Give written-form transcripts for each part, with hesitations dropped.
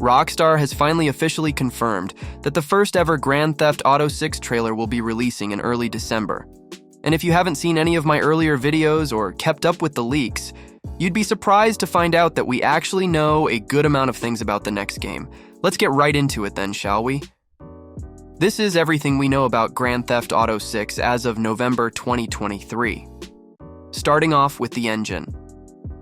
Rockstar has finally officially confirmed that the first ever Grand Theft Auto 6 trailer will be releasing in early December. And if you haven't seen any of my earlier videos or kept up with the leaks, you'd be surprised to find out that we actually know a good amount of things about the next game. Let's get right into it then, shall we? This is everything we know about Grand Theft Auto 6 as of November 2023. Starting off with the engine.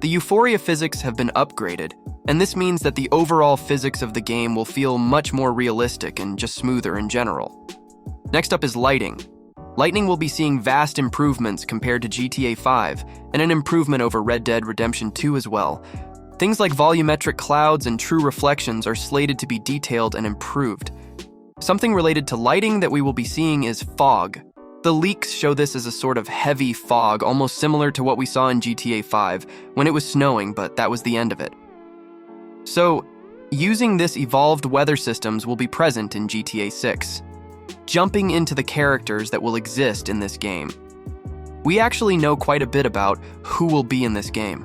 The Euphoria physics have been upgraded, and this means that the overall physics of the game will feel much more realistic and just smoother in general. Next up is lighting. Lightning will be seeing vast improvements compared to GTA 5, and an improvement over Red Dead Redemption 2 as well. Things like volumetric clouds and true reflections are slated to be detailed and improved. Something related to lighting that we will be seeing is fog. The leaks show this as a sort of heavy fog, almost similar to what we saw in GTA 5 when it was snowing, but that was the end of it. So, using this evolved weather systems will be present in GTA 6. Jumping into the characters that will exist in this game. We actually know quite a bit about who will be in this game.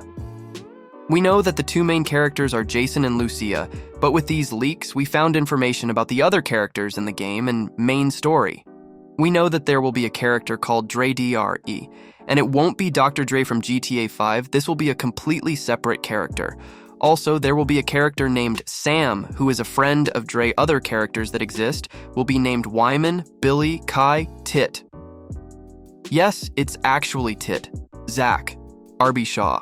We know that the two main characters are Jason and Lucia, but with these leaks, we found information about the other characters in the game and main story. We know that there will be a character called Dre DRE, and it won't be Dr. Dre from GTA 5, this will be a completely separate character. Also, there will be a character named Sam, who is a friend of Dre. Other characters that exist will be named Wyman, Billy, Kai, Tit. Yes, it's actually Tit. Zach. RB Shaw.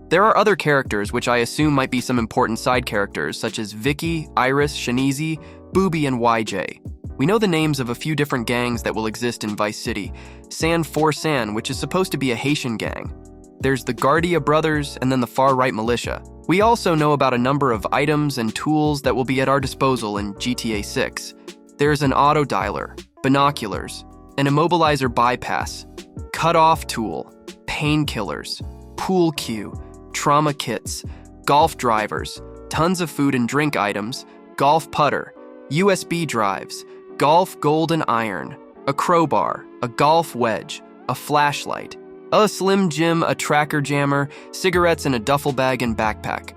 There are other characters which I assume might be some important side characters, such as Vicky, Iris, Shanizi, Booby, and YJ. We know the names of a few different gangs that will exist in Vice City. San For San, which is supposed to be a Haitian gang. There's the Guardia Brothers, and then the Far-Right Militia. We also know about a number of items and tools that will be at our disposal in GTA 6. There's an auto dialer, binoculars, an immobilizer bypass, cut-off tool, painkillers, pool cue, trauma kits, golf drivers, tons of food and drink items, golf putter, USB drives, golf golden iron, a crowbar, a golf wedge, a flashlight, a Slim Jim, a tracker jammer, cigarettes, and a duffel bag and backpack,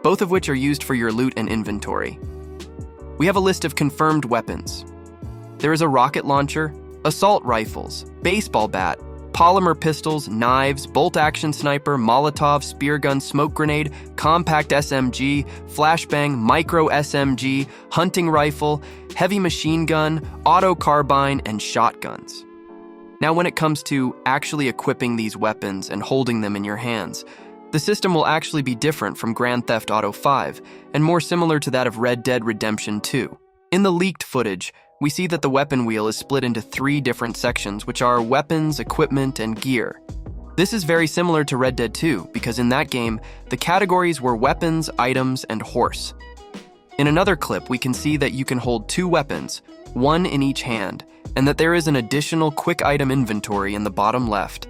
both of which are used for your loot and inventory. We have a list of confirmed weapons. There is a rocket launcher, assault rifles, baseball bat, polymer pistols, knives, bolt-action sniper, Molotov, spear gun, smoke grenade, compact SMG, flashbang, micro SMG, hunting rifle, heavy machine gun, auto carbine, and shotguns. Now, when it comes to actually equipping these weapons and holding them in your hands, the system will actually be different from Grand Theft Auto 5 and more similar to that of Red Dead Redemption 2. In the leaked footage, we see that the weapon wheel is split into 3 different sections, which are weapons, equipment, and gear. This is very similar to Red Dead 2 because in that game, the categories were weapons, items, and horse. In another clip, we can see that you can hold 2 weapons, 1 in each hand, and that there is an additional quick item inventory in the bottom left.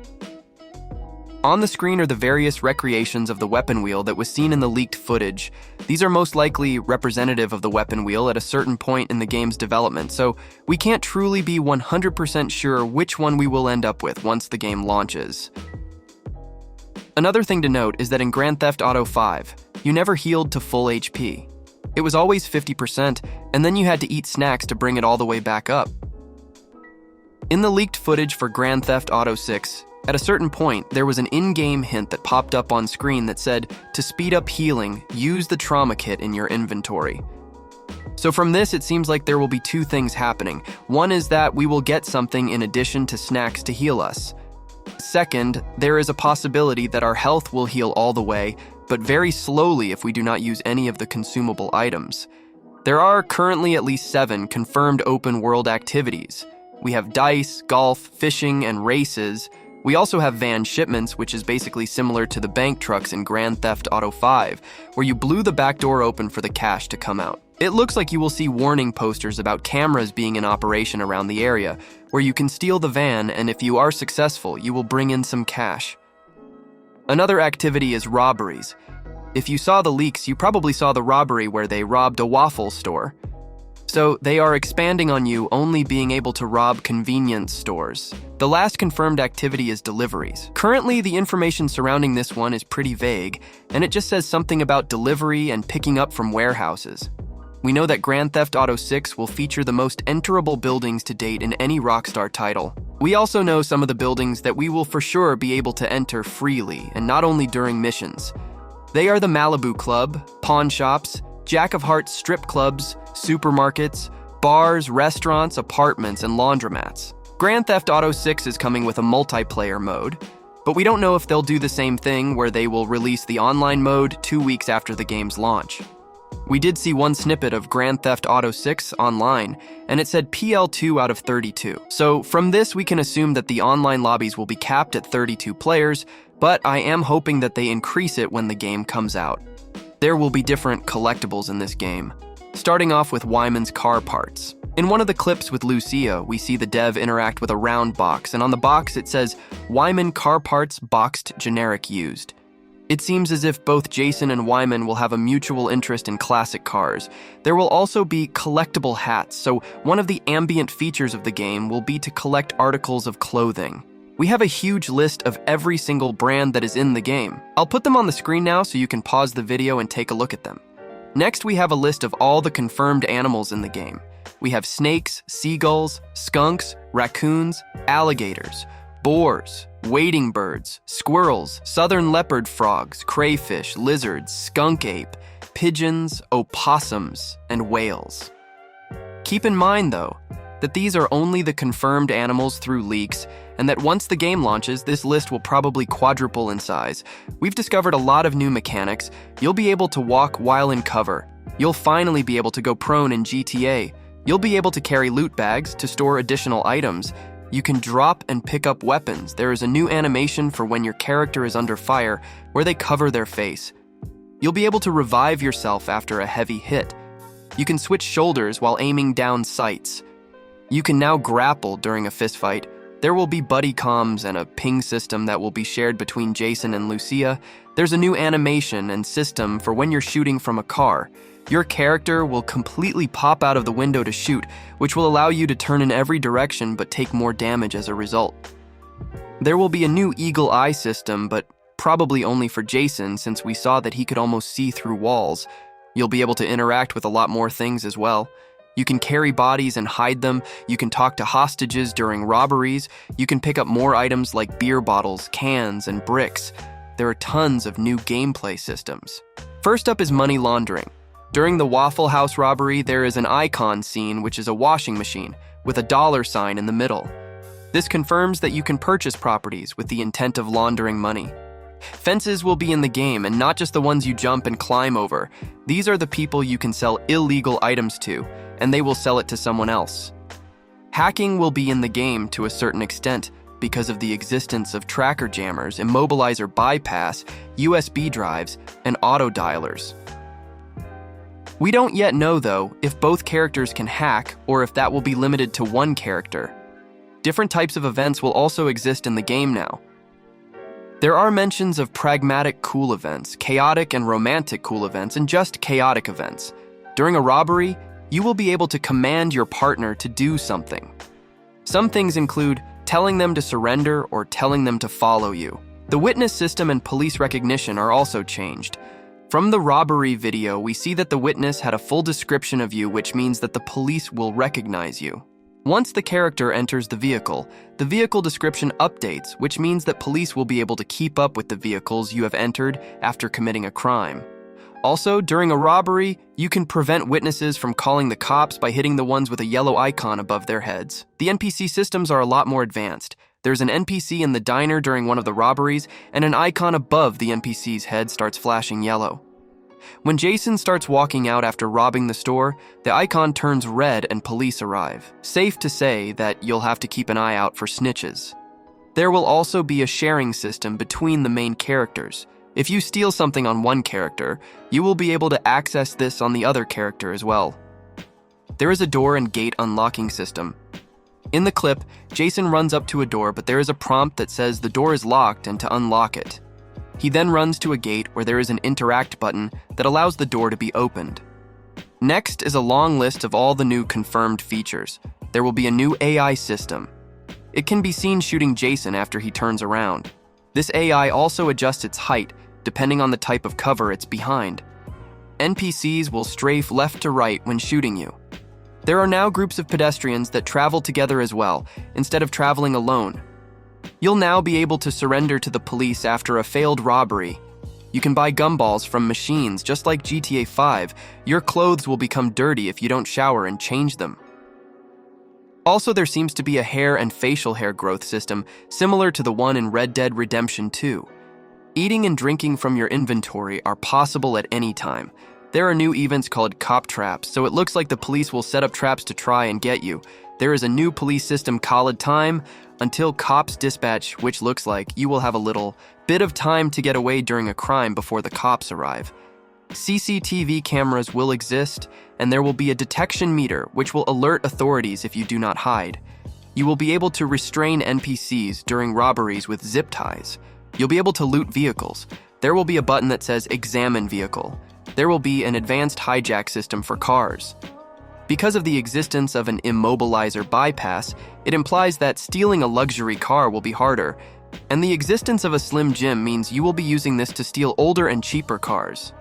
On the screen are the various recreations of the weapon wheel that was seen in the leaked footage. These are most likely representative of the weapon wheel at a certain point in the game's development, so we can't truly be 100% sure which one we will end up with once the game launches. Another thing to note is that in Grand Theft Auto 5, you never healed to full HP. It was always 50%, and then you had to eat snacks to bring it all the way back up. In the leaked footage for Grand Theft Auto 6, at a certain point, there was an in-game hint that popped up on screen that said, to speed up healing, use the trauma kit in your inventory. So from this, it seems like there will be 2 things happening. One is that we will get something in addition to snacks to heal us. Second, there is a possibility that our health will heal all the way, but very slowly if we do not use any of the consumable items. There are currently at least 7 confirmed open-world activities. We have dice, golf, fishing, and races. We also have van shipments, which is basically similar to the bank trucks in Grand Theft Auto 5, where you blew the back door open for the cash to come out. It looks like you will see warning posters about cameras being in operation around the area, where you can steal the van, and if you are successful, you will bring in some cash. Another activity is robberies. If you saw the leaks, you probably saw the robbery where they robbed a waffle store. So they are expanding on you only being able to rob convenience stores. The last confirmed activity is deliveries. Currently, the information surrounding this one is pretty vague, and it just says something about delivery and picking up from warehouses. We know that Grand Theft Auto 6 will feature the most enterable buildings to date in any Rockstar title. We also know some of the buildings that we will for sure be able to enter freely, and not only during missions. They are the Malibu Club, pawn shops, Jack of Hearts strip clubs, supermarkets, bars, restaurants, apartments, and laundromats. Grand Theft Auto 6 is coming with a multiplayer mode, but we don't know if they'll do the same thing where they will release the online mode 2 weeks after the game's launch. We did see one snippet of Grand Theft Auto 6 online, and it said PL2 out of 32. So from this, we can assume that the online lobbies will be capped at 32 players, but I am hoping that they increase it when the game comes out. There will be different collectibles in this game, starting off with Wyman's car parts. In one of the clips with Lucia, we see the dev interact with a round box, and on the box it says, Wyman car parts boxed generic used. It seems as if both Jason and Wyman will have a mutual interest in classic cars. There will also be collectible hats, so one of the ambient features of the game will be to collect articles of clothing. We have a huge list of every single brand that is in the game. I'll put them on the screen now so you can pause the video and take a look at them. Next, we have a list of all the confirmed animals in the game. We have snakes, seagulls, skunks, raccoons, alligators, boars, wading birds, squirrels, southern leopard frogs, crayfish, lizards, skunk ape, pigeons, opossums, and whales. Keep in mind, though, that these are only the confirmed animals through leaks, and that once the game launches, this list will probably quadruple in size. We've discovered a lot of new mechanics. You'll be able to walk while in cover. You'll finally be able to go prone in GTA. You'll be able to carry loot bags to store additional items. You can drop and pick up weapons. There is a new animation for when your character is under fire, where they cover their face. You'll be able to revive yourself after a heavy hit. You can switch shoulders while aiming down sights. You can now grapple during a fistfight. There will be buddy comms and a ping system that will be shared between Jason and Lucia. There's a new animation and system for when you're shooting from a car. Your character will completely pop out of the window to shoot, which will allow you to turn in every direction but take more damage as a result. There will be a new eagle eye system, but probably only for Jason since we saw that he could almost see through walls. You'll be able to interact with a lot more things as well. You can carry bodies and hide them, you can talk to hostages during robberies, you can pick up more items like beer bottles, cans, and bricks. There are tons of new gameplay systems. First up is money laundering. During the Waffle House robbery, there is an icon scene which is a washing machine with a dollar sign in the middle. This confirms that you can purchase properties with the intent of laundering money. Fences will be in the game, and not just the ones you jump and climb over. These are the people you can sell illegal items to, and they will sell it to someone else. Hacking will be in the game to a certain extent because of the existence of tracker jammers, immobilizer bypass, USB drives, and auto dialers. We don't yet know, though, if both characters can hack or if that will be limited to one character. Different types of events will also exist in the game now. There are mentions of pragmatic cool events, chaotic and romantic cool events, and just chaotic events. During a robbery, you will be able to command your partner to do something. Some things include telling them to surrender or telling them to follow you. The witness system and police recognition are also changed. From the robbery video, we see that the witness had a full description of you, which means that the police will recognize you. Once the character enters the vehicle description updates, which means that police will be able to keep up with the vehicles you have entered after committing a crime. Also, during a robbery, you can prevent witnesses from calling the cops by hitting the ones with a yellow icon above their heads. The NPC systems are a lot more advanced. There's an NPC in the diner during one of the robberies, and an icon above the NPC's head starts flashing yellow. When Jason starts walking out after robbing the store, the icon turns red and police arrive. Safe to say that you'll have to keep an eye out for snitches. There will also be a sharing system between the main characters. If you steal something on one character, you will be able to access this on the other character as well. There is a door and gate unlocking system. In the clip, Jason runs up to a door, but there is a prompt that says the door is locked and to unlock it. He then runs to a gate where there is an interact button that allows the door to be opened. Next is a long list of all the new confirmed features. There will be a new AI system. It can be seen shooting Jason after he turns around. This AI also adjusts its height, depending on the type of cover it's behind. NPCs will strafe left to right when shooting you. There are now groups of pedestrians that travel together as well, instead of traveling alone. You'll now be able to surrender to the police after a failed robbery. You can buy gumballs from machines, just like GTA 5. Your clothes will become dirty if you don't shower and change them. Also, there seems to be a hair and facial hair growth system, similar to the one in Red Dead Redemption 2. Eating and drinking from your inventory are possible at any time. There are new events called cop traps, so it looks like the police will set up traps to try and get you. There is a new police system called time until cops dispatch, which looks like you will have a little bit of time to get away during a crime before the cops arrive. CCTV cameras will exist, and there will be a detection meter which will alert authorities if you do not hide. You will be able to restrain NPCs during robberies with zip ties. You'll be able to loot vehicles. There will be a button that says examine vehicle. There will be an advanced hijack system for cars. Because of the existence of an immobilizer bypass, it implies that stealing a luxury car will be harder, and the existence of a Slim Jim means you will be using this to steal older and cheaper cars.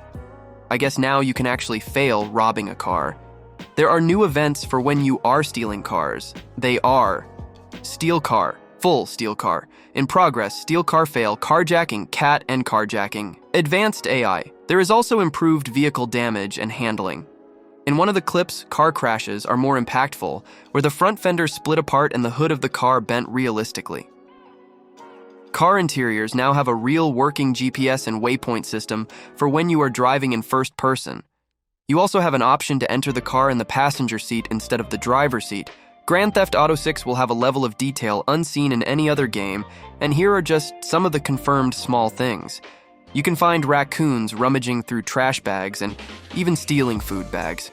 I guess now you can actually fail robbing a car. There are new events for when you are stealing cars. They are steal car, full steal car, in progress, steal car fail, carjacking, cat and carjacking, advanced AI. There is also improved vehicle damage and handling. In one of the clips, car crashes are more impactful, where the front fender split apart and the hood of the car bent realistically. Car interiors now have a real working GPS and waypoint system for when you are driving in first person. You also have an option to enter the car in the passenger seat instead of the driver's seat. Grand Theft Auto 6 will have a level of detail unseen in any other game, and here are just some of the confirmed small things. You can find raccoons rummaging through trash bags and even stealing food bags.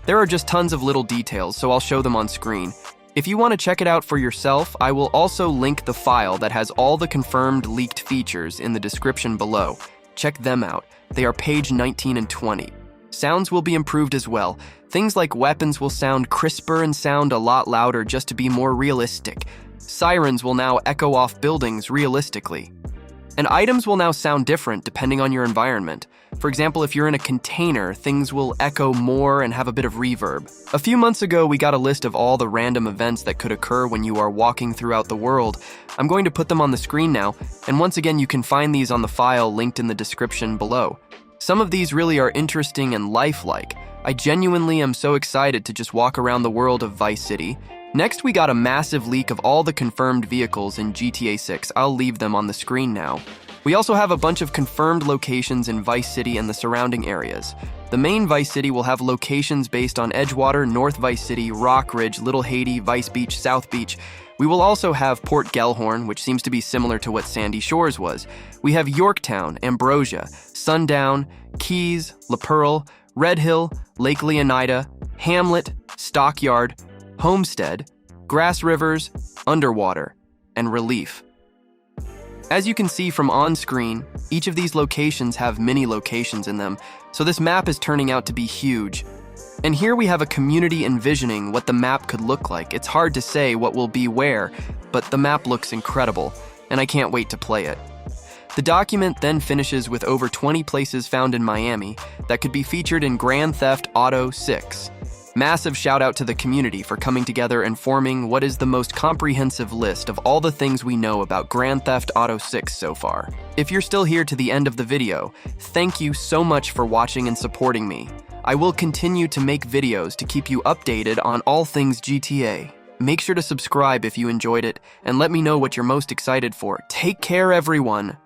There are just tons of little details, so I'll show them on screen. If you want to check it out for yourself, I will also link the file that has all the confirmed leaked features in the description below. Check them out. They are page 19 and 20. Sounds will be improved as well. Things like weapons will sound crisper and sound a lot louder just to be more realistic. Sirens will now echo off buildings realistically. And items will now sound different depending on your environment. For example, if you're in a container, things will echo more and have a bit of reverb. A few months ago, we got a list of all the random events that could occur when you are walking throughout the world. I'm going to put them on the screen now, and once again, you can find these on the file linked in the description below. Some of these really are interesting and lifelike. I genuinely am so excited to just walk around the world of Vice City. Next, we got a massive leak of all the confirmed vehicles in GTA 6. I'll leave them on the screen now. We also have a bunch of confirmed locations in Vice City and the surrounding areas. The main Vice City will have locations based on Edgewater, North Vice City, Rock Ridge, Little Haiti, Vice Beach, South Beach. We will also have Port Gellhorn, which seems to be similar to what Sandy Shores was. We have Yorktown, Ambrosia, Sundown, Keys, La Pearl, Red Hill, Lake Leonida, Hamlet, Stockyard, Homestead, Grass Rivers, Underwater, and Relief. As you can see from on screen, each of these locations have mini locations in them, so this map is turning out to be huge. And here we have a community envisioning what the map could look like. It's hard to say what will be where, but the map looks incredible, and I can't wait to play it. The document then finishes with over 20 places found in Miami that could be featured in Grand Theft Auto 6. Massive shout out to the community for coming together and forming what is the most comprehensive list of all the things we know about Grand Theft Auto 6 so far. If you're still here to the end of the video, thank you so much for watching and supporting me. I will continue to make videos to keep you updated on all things GTA. Make sure to subscribe if you enjoyed it, and let me know what you're most excited for. Take care, everyone!